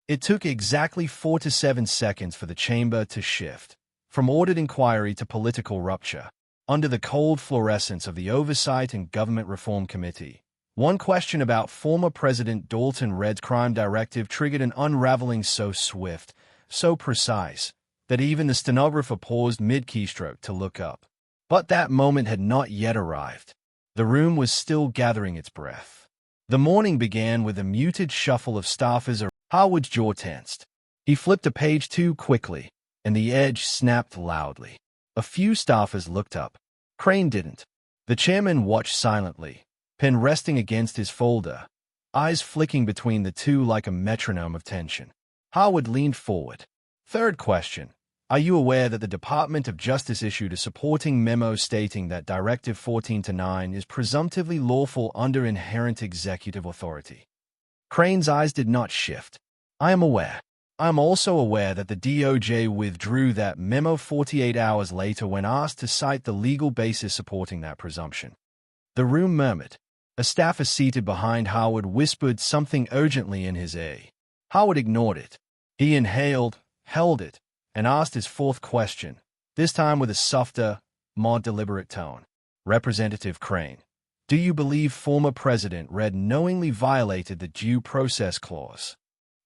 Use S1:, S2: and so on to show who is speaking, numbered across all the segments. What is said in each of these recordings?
S1: It took exactly 4 to 7 seconds for the chamber to shift, from ordered inquiry to political rupture, under the cold fluorescence of the Oversight and Government Reform Committee. One question about former President Dalton Reed's crime directive triggered an unraveling so swift, so precise, that even the stenographer paused mid-keystroke to look up. But that moment had not yet arrived. The room was still gathering its breath. The morning began with a muted shuffle of staffers. Howard's jaw tensed. He flipped a page too quickly, and the edge snapped loudly. A few staffers looked up. Crane didn't. The chairman watched silently, pen resting against his folder, eyes flicking between the two like a metronome of tension. Howard leaned forward. Third question. Are you aware that the Department of Justice issued a supporting memo stating that Directive 14-9 is presumptively lawful under inherent executive authority? Crane's eyes did not shift. I am aware. I am also aware that the DOJ withdrew that memo 48 hours later when asked to cite the legal basis supporting that presumption. The room murmured. A staffer seated behind Howard whispered something urgently in his ear. Howard ignored it. He inhaled, held it, and asked his fourth question, this time with a softer, more deliberate tone. Representative Crane, do you believe former President Reed knowingly violated the Due Process Clause?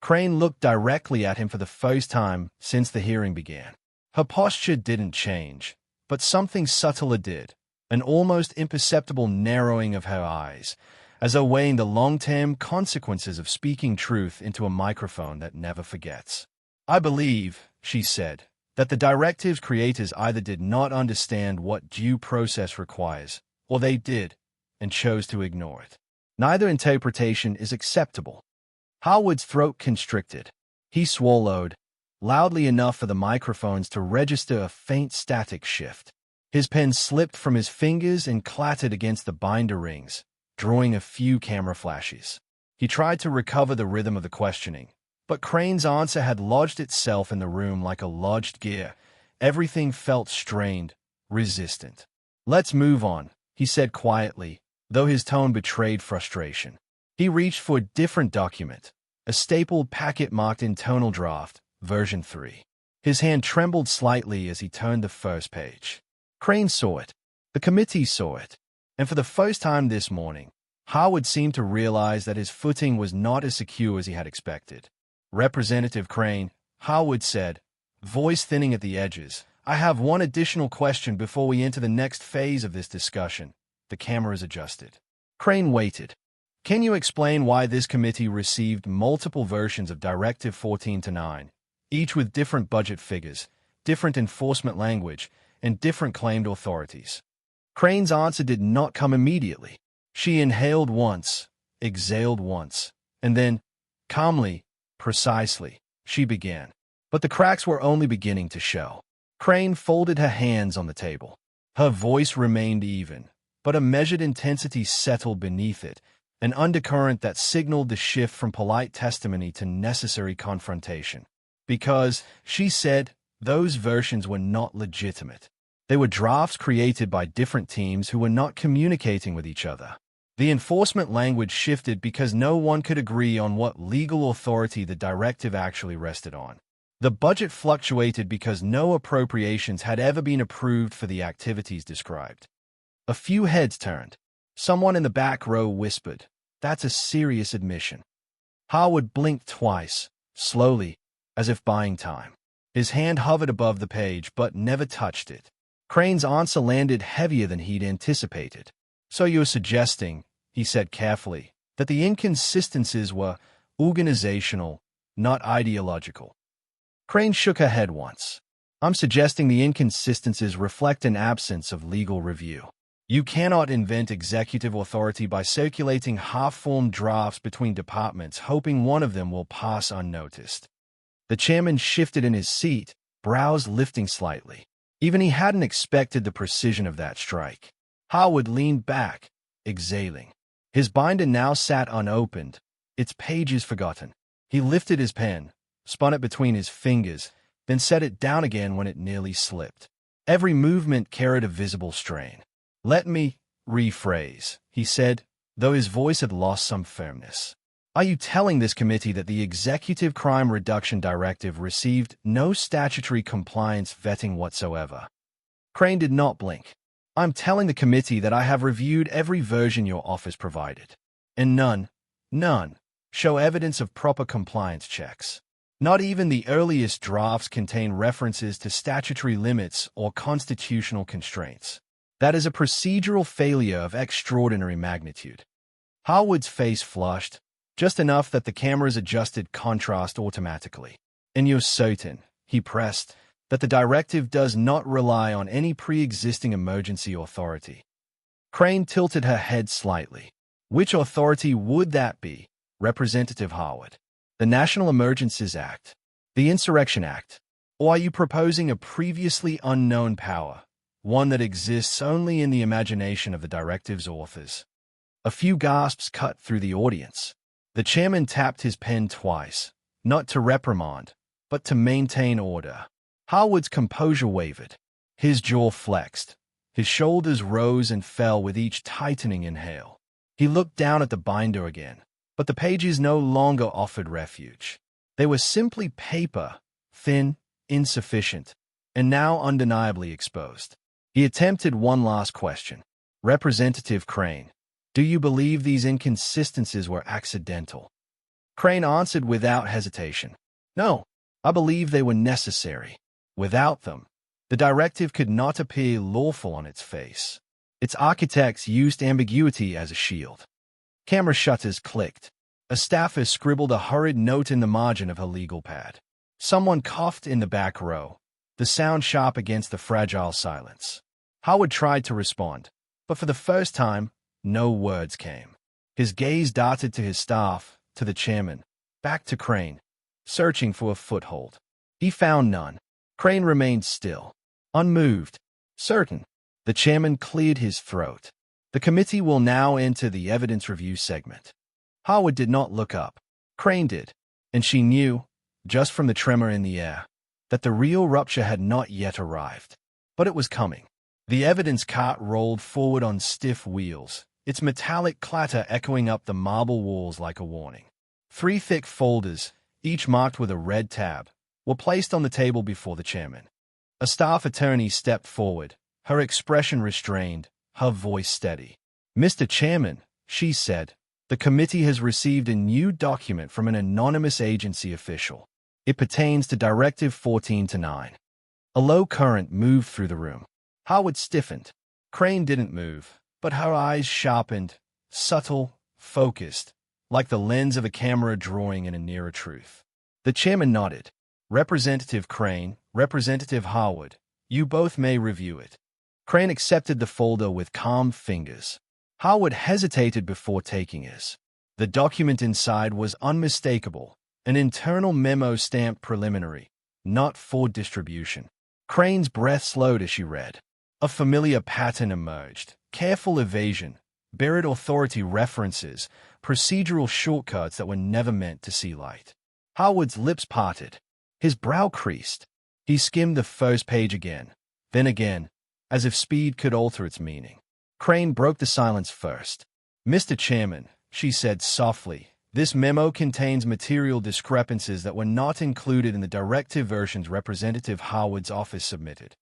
S1: Crane looked directly at him for the first time since the hearing began. Her posture didn't change, but something subtler did, an almost imperceptible narrowing of her eyes, as though weighing the long-term consequences of speaking truth into a microphone that never forgets. I believe, she said, that the directive's creators either did not understand what due process requires, or they did, and chose to ignore it. Neither interpretation is acceptable. Howard's throat constricted. He swallowed, loudly enough for the microphones to register a faint static shift. His pen slipped from his fingers and clattered against the binder rings, drawing a few camera flashes. He tried to recover the rhythm of the questioning, but Crane's answer had lodged itself in the room like a lodged gear. Everything felt strained, resistant. Let's move on, he said quietly, though his tone betrayed frustration. He reached for a different document, a stapled packet marked Internal Draft, version 3. His hand trembled slightly as he turned the first page. Crane saw it. The committee saw it. And for the first time this morning, Howard seemed to realize that his footing was not as secure as he had expected. Representative Crane, Howard said, voice thinning at the edges, I have one additional question before we enter the next phase of this discussion. The cameras adjusted. Crane waited. Can you explain why this committee received multiple versions of Directive 14-9, each with different budget figures, different enforcement language, and different claimed authorities? Crane's answer did not come immediately. She inhaled once, exhaled once, and then, calmly, precisely, she began. But the cracks were only beginning to show. Crane folded her hands on the table. Her voice remained even, but a measured intensity settled beneath it, an undercurrent that signaled the shift from polite testimony to necessary confrontation. Because, she said, those versions were not legitimate. They were drafts created by different teams who were not communicating with each other. The enforcement language shifted because no one could agree on what legal authority the directive actually rested on. The budget fluctuated because no appropriations had ever been approved for the activities described. A few heads turned. Someone in the back row whispered, "That's a serious admission." Howard blinked twice, slowly, as if buying time. His hand hovered above the page but never touched it. Crane's answer landed heavier than he'd anticipated. "So you're suggesting," he said carefully, "that the inconsistencies were organizational, not ideological." Crane shook her head once. "I'm suggesting the inconsistencies reflect an absence of legal review. You cannot invent executive authority by circulating half-formed drafts between departments hoping one of them will pass unnoticed." The chairman shifted in his seat, brows lifting slightly. Even he hadn't expected the precision of that strike. Howard leaned back, exhaling. His binder now sat unopened, its pages forgotten. He lifted his pen, spun it between his fingers, then set it down again when it nearly slipped. Every movement carried a visible strain. "Let me rephrase," he said, though his voice had lost some firmness. Are you telling this committee that the Executive Crime Reduction Directive received no statutory compliance vetting whatsoever? Crane did not blink. I'm telling the committee that I have reviewed every version your office provided, and none, show evidence of proper compliance checks. Not even the earliest drafts contain references to statutory limits or constitutional constraints. That is a procedural failure of extraordinary magnitude. Harwood's face flushed, just enough that the cameras adjusted contrast automatically. And you're certain, he pressed, that the directive does not rely on any pre-existing emergency authority. Crane tilted her head slightly. Which authority would that be, Representative Harwood? The National Emergencies Act? The Insurrection Act? Or are you proposing a previously unknown power, one that exists only in the imagination of the directive's authors? A few gasps cut through the audience. The chairman tapped his pen twice, not to reprimand, but to maintain order. Harwood's composure wavered. His jaw flexed. His shoulders rose and fell with each tightening inhale. He looked down at the binder again, but the pages no longer offered refuge. They were simply paper, thin, insufficient, and now undeniably exposed. He attempted one last question. Representative Crane, do you believe these inconsistencies were accidental? Crane answered without hesitation. No, I believe they were necessary. Without them, the directive could not appear lawful on its face. Its architects used ambiguity as a shield. Camera shutters clicked. A staffer scribbled a hurried note in the margin of her legal pad. Someone coughed in the back row, the sound sharp against the fragile silence. Harwood tried to respond, but for the first time, no words came. His gaze darted to his staff, to the chairman, back to Crane, searching for a foothold. He found none. Crane remained still, unmoved, certain. The chairman cleared his throat. The committee will now enter the evidence review segment. Harwood did not look up. Crane did, and she knew, just from the tremor in the air, that the real rupture had not yet arrived. But it was coming. The evidence cart rolled forward on stiff wheels, its metallic clatter echoing up the marble walls like a warning. 3 thick folders, each marked with a red tab, were placed on the table before the chairman. A staff attorney stepped forward, her expression restrained, her voice steady. Mr. Chairman, she said, the committee has received a new document from an anonymous agency official. It pertains to Directive 14-9. A low current moved through the room. Harwood stiffened. Crane didn't move, but her eyes sharpened, subtle, focused, like the lens of a camera drawing in a nearer truth. The chairman nodded. Representative Crane, Representative Harwood, you both may review it. Crane accepted the folder with calm fingers. Harwood hesitated before taking his. The document inside was unmistakable, an internal memo stamped preliminary, not for distribution. Crane's breath slowed as she read. A familiar pattern emerged. Careful evasion, buried authority references, procedural shortcuts that were never meant to see light. Harwood's lips parted. His brow creased. He skimmed the first page again, then again, as if speed could alter its meaning. Crane broke the silence first. Mr. Chairman, she said softly, this memo contains material discrepancies that were not included in the directive versions Representative Harwood's office submitted.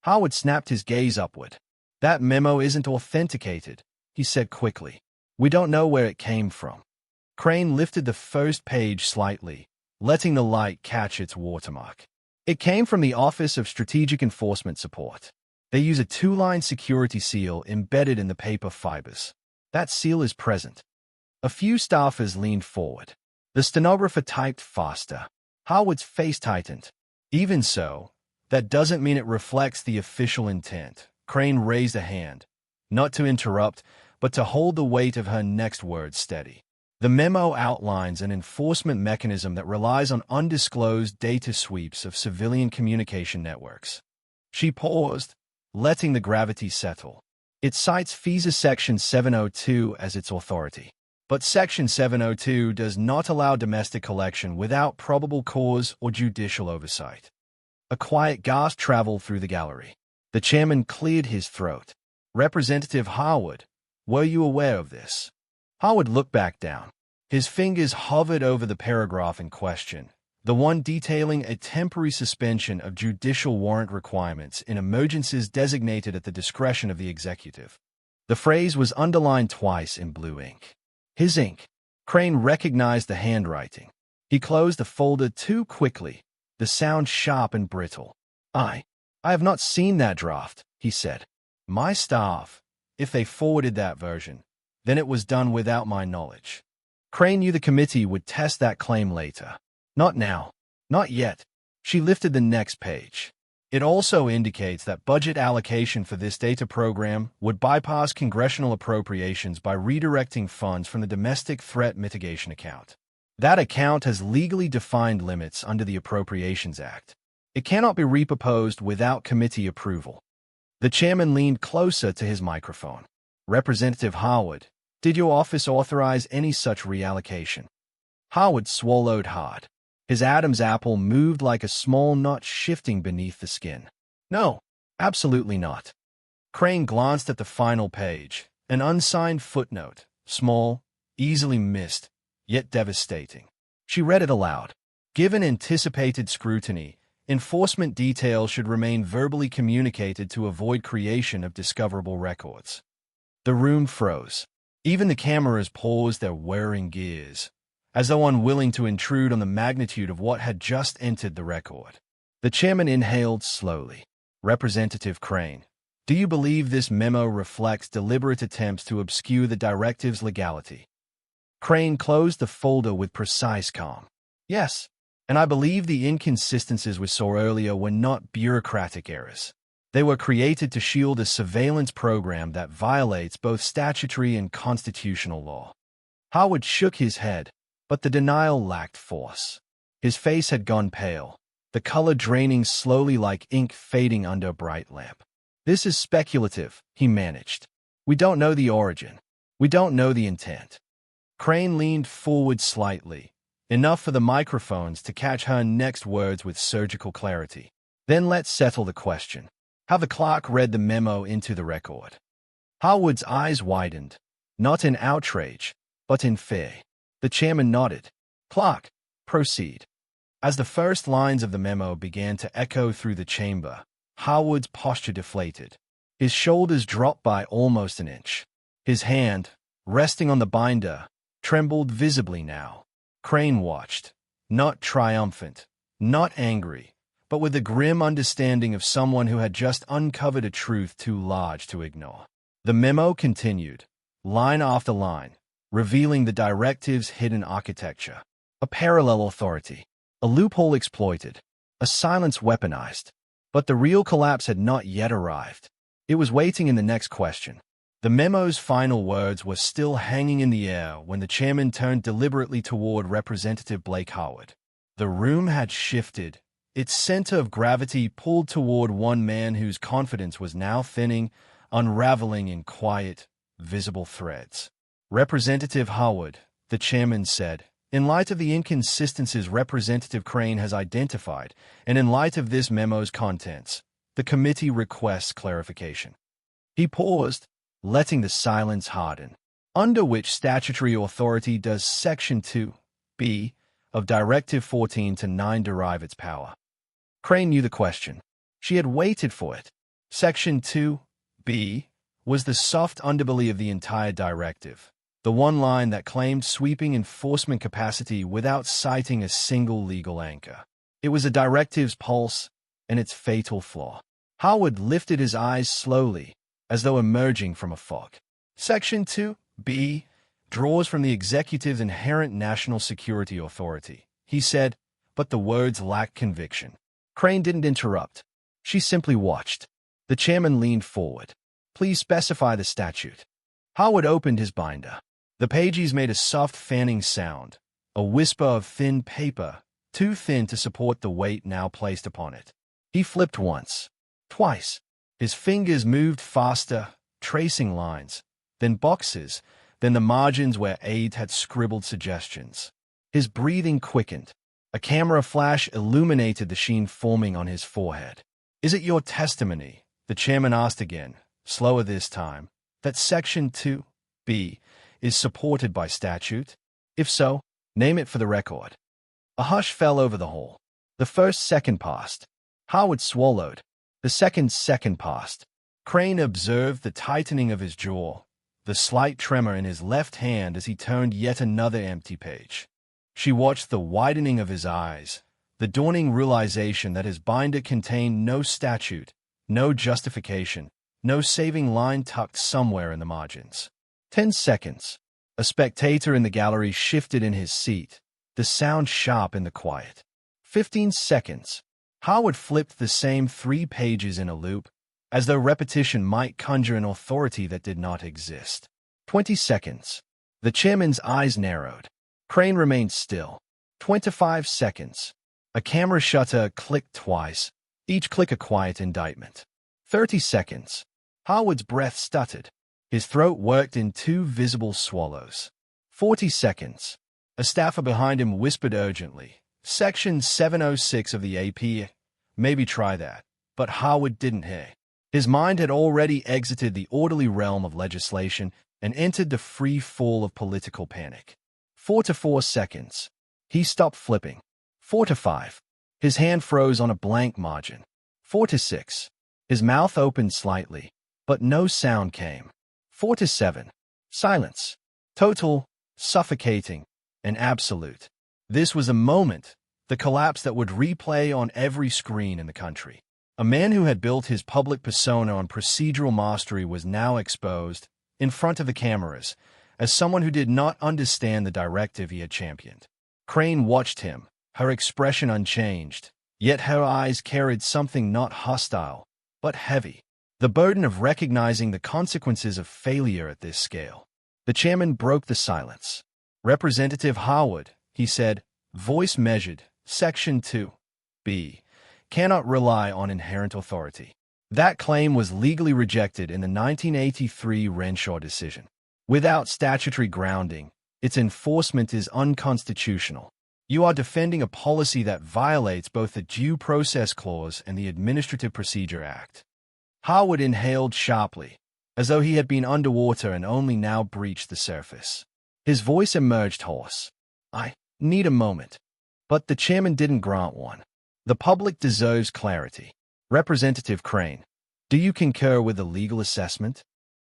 S1: Harwood snapped his gaze upward. That memo isn't authenticated, he said quickly. We don't know where it came from. Crane lifted the first page slightly, letting the light catch its watermark. It came from the Office of Strategic Enforcement Support. They use a 2-line security seal embedded in the paper fibers. That seal is present. A few staffers leaned forward. The stenographer typed faster. Harwood's face tightened. Even so, that doesn't mean it reflects the official intent. Crane raised a hand, not to interrupt, but to hold the weight of her next words steady. The memo outlines an enforcement mechanism that relies on undisclosed data sweeps of civilian communication networks. She paused, letting the gravity settle. It cites FISA Section 702 as its authority. But Section 702 does not allow domestic collection without probable cause or judicial oversight. A quiet gasp traveled through the gallery. The chairman cleared his throat. Representative Harwood, were you aware of this? Harwood looked back down. His fingers hovered over the paragraph in question, the one detailing a temporary suspension of judicial warrant requirements in emergencies designated at the discretion of the executive. The phrase was underlined twice in blue ink. His ink. Crane recognized the handwriting. He closed the folder too quickly, the sound sharp and brittle. I have not seen that draft, he said. My staff, if they forwarded that version, then it was done without my knowledge. Crane knew the committee would test that claim later. Not now. Not yet. She lifted the next page. It also indicates that budget allocation for this data program would bypass congressional appropriations by redirecting funds from the Domestic Threat Mitigation Account. That account has legally defined limits under the Appropriations Act. It cannot be reproposed without committee approval. The chairman leaned closer to his microphone. Representative Howard, did your office authorize any such reallocation? Howard swallowed hard. His Adam's apple moved like a small nut shifting beneath the skin. No, absolutely not. Crane glanced at the final page, an unsigned footnote, small, easily missed, yet devastating. She read it aloud. Given anticipated scrutiny, enforcement details should remain verbally communicated to avoid creation of discoverable records. The room froze. Even the cameras paused their whirring gears, as though unwilling to intrude on the magnitude of what had just entered the record. The chairman inhaled slowly. Representative Crane, do you believe this memo reflects deliberate attempts to obscure the directive's legality? Crane closed the folder with precise calm. Yes, and I believe the inconsistencies we saw earlier were not bureaucratic errors. They were created to shield a surveillance program that violates both statutory and constitutional law. Howard shook his head, but the denial lacked force. His face had gone pale, the color draining slowly like ink fading under a bright lamp. This is speculative, he managed. We don't know the origin. We don't know the intent. Crane leaned forward slightly, enough for the microphones to catch her next words with surgical clarity. Then let's settle the question. How the clerk read the memo into the record. Howard's eyes widened, not in outrage, but in fear. The chairman nodded. Clerk, proceed. As the first lines of the memo began to echo through the chamber, Howard's posture deflated. His shoulders dropped by almost an inch. His hand, resting on the binder, trembled visibly now. Crane watched, not triumphant, not angry, but with the grim understanding of someone who had just uncovered a truth too large to ignore. The memo continued, line after line, revealing the directive's hidden architecture. A parallel authority, a loophole exploited, a silence weaponized. But the real collapse had not yet arrived. It was waiting in the next question. The memo's final words were still hanging in the air when the chairman turned deliberately toward Representative Blake Howard. The room had shifted, its center of gravity pulled toward one man whose confidence was now thinning, unraveling in quiet, visible threads. Representative Howard, the chairman said, in light of the inconsistencies Representative Crane has identified, and in light of this memo's contents, the committee requests clarification. He paused, letting the silence harden. Under which statutory authority does Section 2(b) of Directive 14-9 derive its power? Crane knew the question. She had waited for it. Section 2(b) was the soft underbelly of the entire directive, the one line that claimed sweeping enforcement capacity without citing a single legal anchor. It was a directive's pulse and its fatal flaw. Howard lifted his eyes slowly, as though emerging from a fog. Section 2(b) draws from the executive's inherent national security authority, he said, but the words lacked conviction. Crane didn't interrupt. She simply watched. The chairman leaned forward. Please specify the statute. Howard opened his binder. The pages made a soft fanning sound, a whisper of thin paper, too thin to support the weight now placed upon it. He flipped once, twice. His fingers moved faster, tracing lines, then boxes, then the margins where Aide had scribbled suggestions. His breathing quickened. A camera flash illuminated the sheen forming on his forehead. Is it your testimony, the chairman asked again, slower this time, that Section 2(b) is supported by statute? If so, name it for the record. A hush fell over the hall. The first second passed. Howard swallowed. The second passed. Crane observed the tightening of his jaw, the slight tremor in his left hand as he turned yet another empty page. She watched the widening of his eyes, the dawning realization that his binder contained no statute, no justification, no saving line tucked somewhere in the margins. 10 seconds. A spectator in the gallery shifted in his seat, the sound sharp in the quiet. 15 seconds. Howard flipped the same 3 pages in a loop, as though repetition might conjure an authority that did not exist. 20 seconds. The chairman's eyes narrowed. Crane remained still. 25 seconds. A camera shutter clicked twice, each click a quiet indictment. 30 seconds. Howard's breath stuttered. His throat worked in 2 visible swallows. 40 seconds. A staffer behind him whispered urgently, "Section 706 of the AP. Maybe try that." But Howard didn't hear. His mind had already exited the orderly realm of legislation and entered the free fall of political panic. 4 seconds. He stopped flipping. 4-5. His hand froze on a blank margin. 4-6. His mouth opened slightly, but no sound came. 4-7. Silence. Total, suffocating, and absolute. This was a moment, the collapse that would replay on every screen in the country. A man who had built his public persona on procedural mastery was now exposed, in front of the cameras, as someone who did not understand the directive he had championed. Crane watched him, her expression unchanged, yet her eyes carried something not hostile, but heavy. The burden of recognizing the consequences of failure at this scale. The chairman broke the silence. "Representative Howard," he said, voice measured, Section 2B, cannot rely on inherent authority. That claim was legally rejected in the 1983 Renshaw decision. Without statutory grounding, its enforcement is unconstitutional. You are defending a policy that violates both the Due Process Clause and the Administrative Procedure Act. Howard inhaled sharply, as though he had been underwater and only now breached the surface. His voice emerged hoarse. "I need a moment." But the chairman didn't grant one. "The public deserves clarity. Representative Crane, do you concur with the legal assessment?"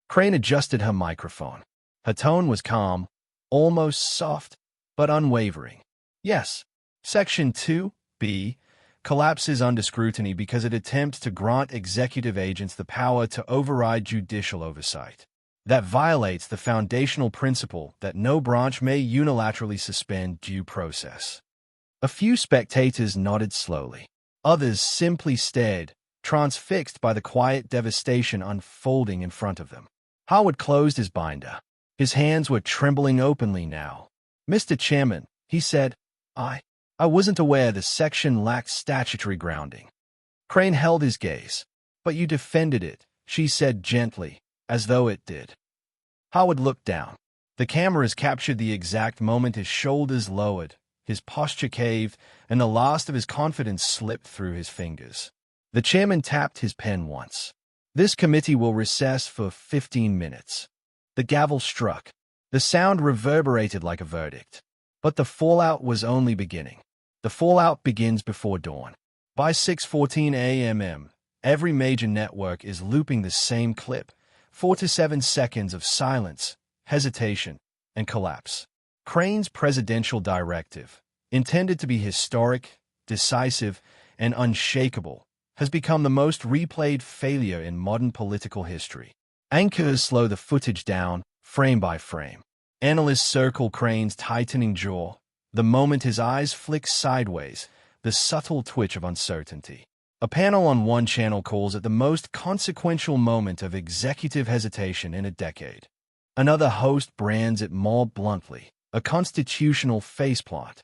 S1: Crane adjusted her microphone. Her tone was calm, almost soft, but unwavering. "Yes, Section 2B collapses under scrutiny because it attempts to grant executive agents the power to override judicial oversight. That violates the foundational principle that no branch may unilaterally suspend due process." A few spectators nodded slowly. Others simply stared, transfixed by the quiet devastation unfolding in front of them. Howard closed his binder. His hands were trembling openly now. "Mr. Chairman," he said, I wasn't aware the section lacked statutory grounding." Crane held his gaze. "But you defended it," she said gently, as though it did. Howard looked down. The cameras captured the exact moment his shoulders lowered, his posture caved, and the last of his confidence slipped through his fingers. The chairman tapped his pen once. "This committee will recess for 15 minutes. The gavel struck. The sound reverberated like a verdict. But the fallout was only beginning. The fallout begins before dawn. By 6:14 a.m., every major network is looping the same clip, 4 to 7 seconds of silence, hesitation, and collapse. Crane's presidential directive, intended to be historic, decisive, and unshakable, has become the most replayed failure in modern political history. Anchors slow the footage down, frame by frame. Analysts circle Crane's tightening jaw, the moment his eyes flick sideways, the subtle twitch of uncertainty. A panel on one channel calls it the most consequential moment of executive hesitation in a decade. Another host brands it more bluntly, a constitutional faceplant.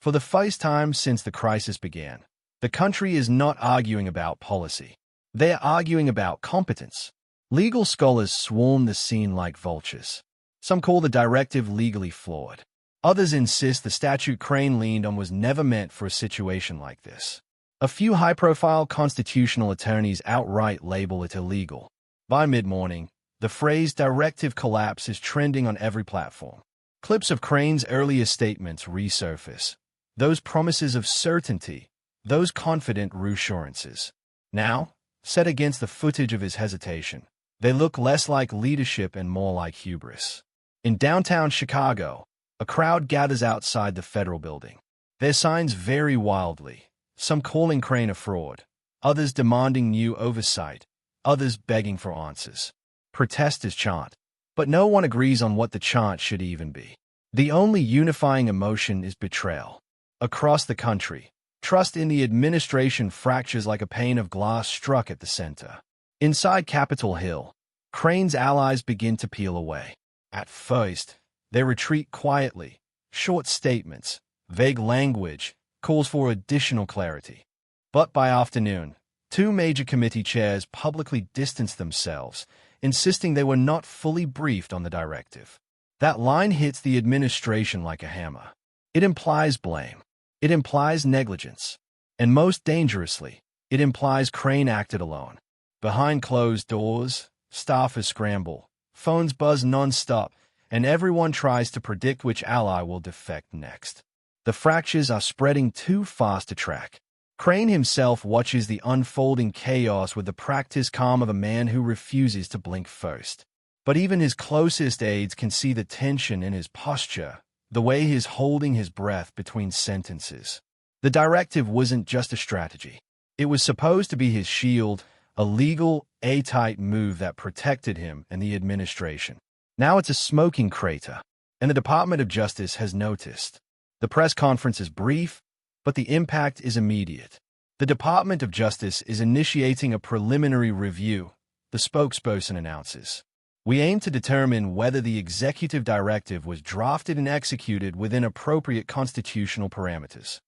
S1: For the first time since the crisis began, the country is not arguing about policy. They're arguing about competence. Legal scholars swarm the scene like vultures. Some call the directive legally flawed. Others insist the statute Crane leaned on was never meant for a situation like this. A few high-profile constitutional attorneys outright label it illegal. By mid-morning, the phrase directive collapse is trending on every platform. Clips of Crane's earlier statements resurface. Those promises of certainty, those confident reassurances. Now, set against the footage of his hesitation, they look less like leadership and more like hubris. In downtown Chicago, a crowd gathers outside the federal building. Their signs vary wildly, some calling Crane a fraud, others demanding new oversight, others begging for answers. Protesters chant, but no one agrees on what the chant should even be. The only unifying emotion is betrayal. Across the country, trust in the administration fractures like a pane of glass struck at the center. Inside Capitol Hill, Crane's allies begin to peel away. At first, they retreat quietly, short statements, vague language, calls for additional clarity. But by afternoon, two major committee chairs publicly distance themselves, insisting they were not fully briefed on the directive. That line hits the administration like a hammer. It implies blame. It implies negligence. And most dangerously, it implies Crane acted alone. Behind closed doors, staffers scramble, phones buzz non-stop, and everyone tries to predict which ally will defect next. The fractures are spreading too fast to track. Crane himself watches the unfolding chaos with the practiced calm of a man who refuses to blink first. But even his closest aides can see the tension in his posture, the way he's holding his breath between sentences. The directive wasn't just a strategy. It was supposed to be his shield, a legal, airtight move that protected him and the administration. Now it's a smoking crater, and the Department of Justice has noticed. The press conference is brief, but the impact is immediate. The Department of Justice is initiating a preliminary review, the spokesperson announces. We aim to determine whether the executive directive was drafted and executed within appropriate constitutional parameters.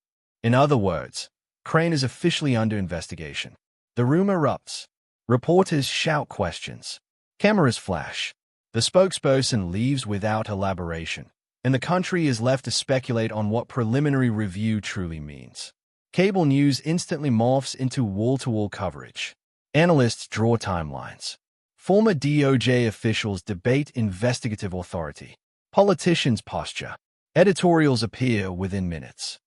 S1: In other words, Crane is officially under investigation. The room erupts. Reporters shout questions. Cameras flash. The spokesperson leaves without elaboration, and the country is left to speculate on what preliminary review truly means. Cable news instantly morphs into wall-to-wall coverage. Analysts draw timelines. Former DOJ officials debate investigative authority. Politicians posture. Editorials appear within minutes.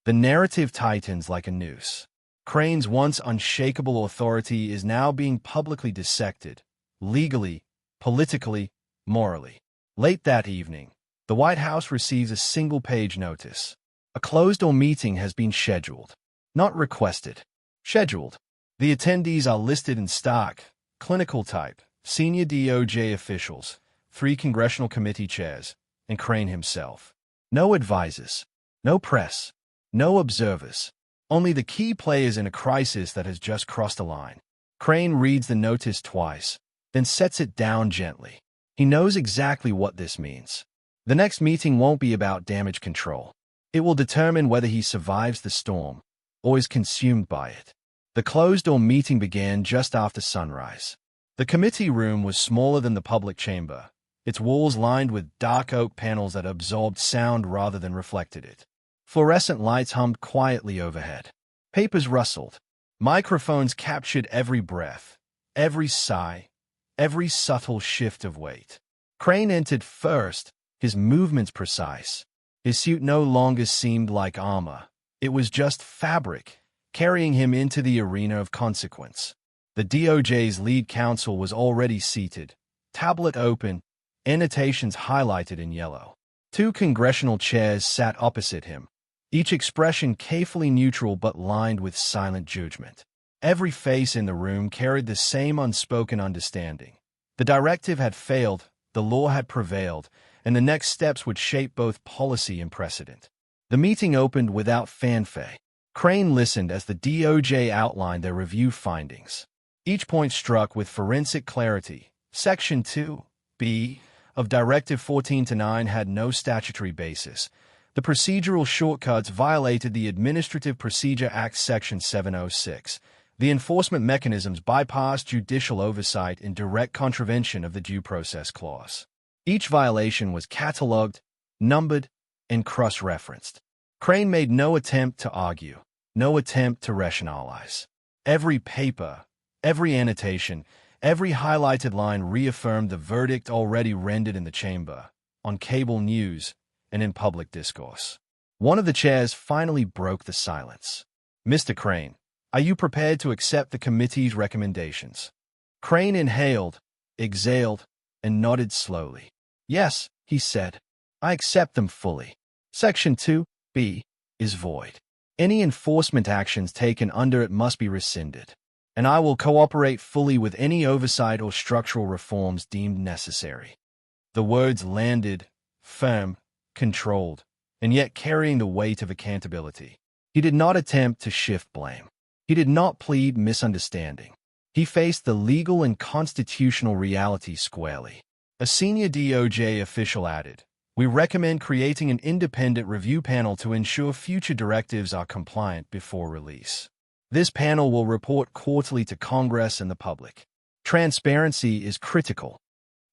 S1: The narrative tightens like a noose. Crane's once unshakable authority is now being publicly dissected, legally, politically, morally. Late that evening, the White House receives a single-page notice. A closed-door meeting has been scheduled. Not requested. Scheduled. The attendees are listed in stark, clinical type, senior DOJ officials, 3 congressional committee chairs, and Crane himself. No advisors. No press. No observers. Only the key players in a crisis that has just crossed a line. Crane reads the notice twice, then sets it down gently. He knows exactly what this means. The next meeting won't be about damage control. It will determine whether he survives the storm or is consumed by it. The closed-door meeting began just after sunrise. The committee room was smaller than the public chamber, its walls lined with dark oak panels that absorbed sound rather than reflected it. Fluorescent lights hummed quietly overhead. Papers rustled. Microphones captured every breath, every sigh, every subtle shift of weight. Crane entered first, his movements precise. His suit no longer seemed like armor. It was just fabric, carrying him into the arena of consequence. The DOJ's lead counsel was already seated, tablet open, annotations highlighted in yellow. 2 congressional chairs sat opposite him, each expression carefully neutral but lined with silent judgment. Every face in the room carried the same unspoken understanding. The directive had failed, the law had prevailed, and the next steps would shape both policy and precedent. The meeting opened without fanfare. Crane listened as the DOJ outlined their review findings. Each point struck with forensic clarity. Section 2(b) of Directive 14-9 had no statutory basis. The procedural shortcuts violated the Administrative Procedure Act Section 706. The enforcement mechanisms bypassed judicial oversight in direct contravention of the Due Process Clause. Each violation was catalogued, numbered, and cross-referenced. Crane made no attempt to argue, no attempt to rationalize. Every paper, every annotation, every highlighted line reaffirmed the verdict already rendered in the chamber. on cable news, and in public discourse. One of the chairs finally broke the silence. "Mr. Crane, are you prepared to accept the committee's recommendations?" Crane inhaled, exhaled, and nodded slowly. "Yes," he said. "I accept them fully. Section 2(b) is void. Any enforcement actions taken under it must be rescinded, and I will cooperate fully with any oversight or structural reforms deemed necessary." The words landed, firm, controlled, and yet carrying the weight of accountability. He did not attempt to shift blame. He did not plead misunderstanding. He faced the legal and constitutional reality squarely. A senior DOJ official added, "We recommend creating an independent review panel to ensure future directives are compliant before release. This panel will report quarterly to Congress and the public. Transparency is critical."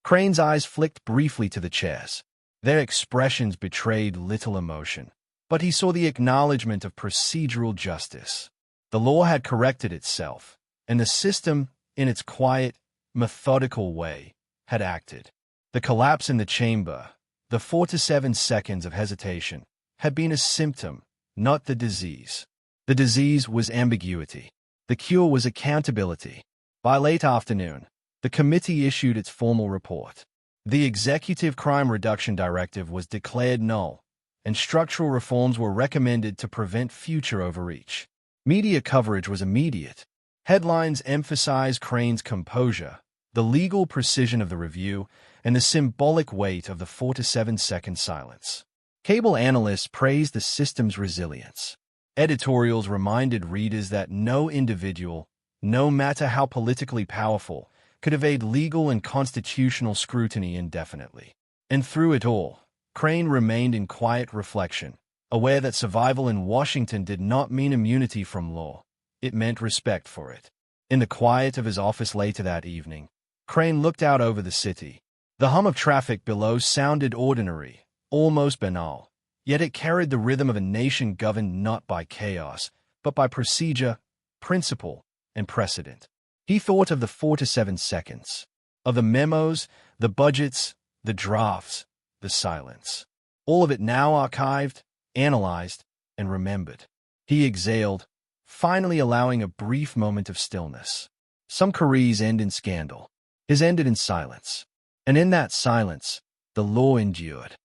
S1: Crane's eyes flicked briefly to the chairs. Their expressions betrayed little emotion, but he saw the acknowledgement of procedural justice. The law had corrected itself, and the system, in its quiet, methodical way, had acted. The collapse in the chamber, the 4 to 7 seconds of hesitation, had been a symptom, not the disease. The disease was ambiguity. The cure was accountability. By late afternoon, the committee issued its formal report. The Executive Crime Reduction Directive was declared null, and structural reforms were recommended to prevent future overreach. Media coverage was immediate. Headlines emphasized Crane's composure, the legal precision of the review, and the symbolic weight of the 4 to 7 second silence. Cable analysts praised the system's resilience. Editorials reminded readers that no individual, no matter how politically powerful, could evade legal and constitutional scrutiny indefinitely. And through it all, Crane remained in quiet reflection, aware that survival in Washington did not mean immunity from law. It meant respect for it. In the quiet of his office later that evening, Crane looked out over the city. The hum of traffic below sounded ordinary, almost banal, yet it carried the rhythm of a nation governed not by chaos, but by procedure, principle, and precedent. He thought of the 4 to 7 seconds, of the memos, the budgets, the drafts, the silence. All of it now archived, analyzed, and remembered. He exhaled, finally allowing a brief moment of stillness. Some careers end in scandal. His ended in silence. And in that silence, the law endured.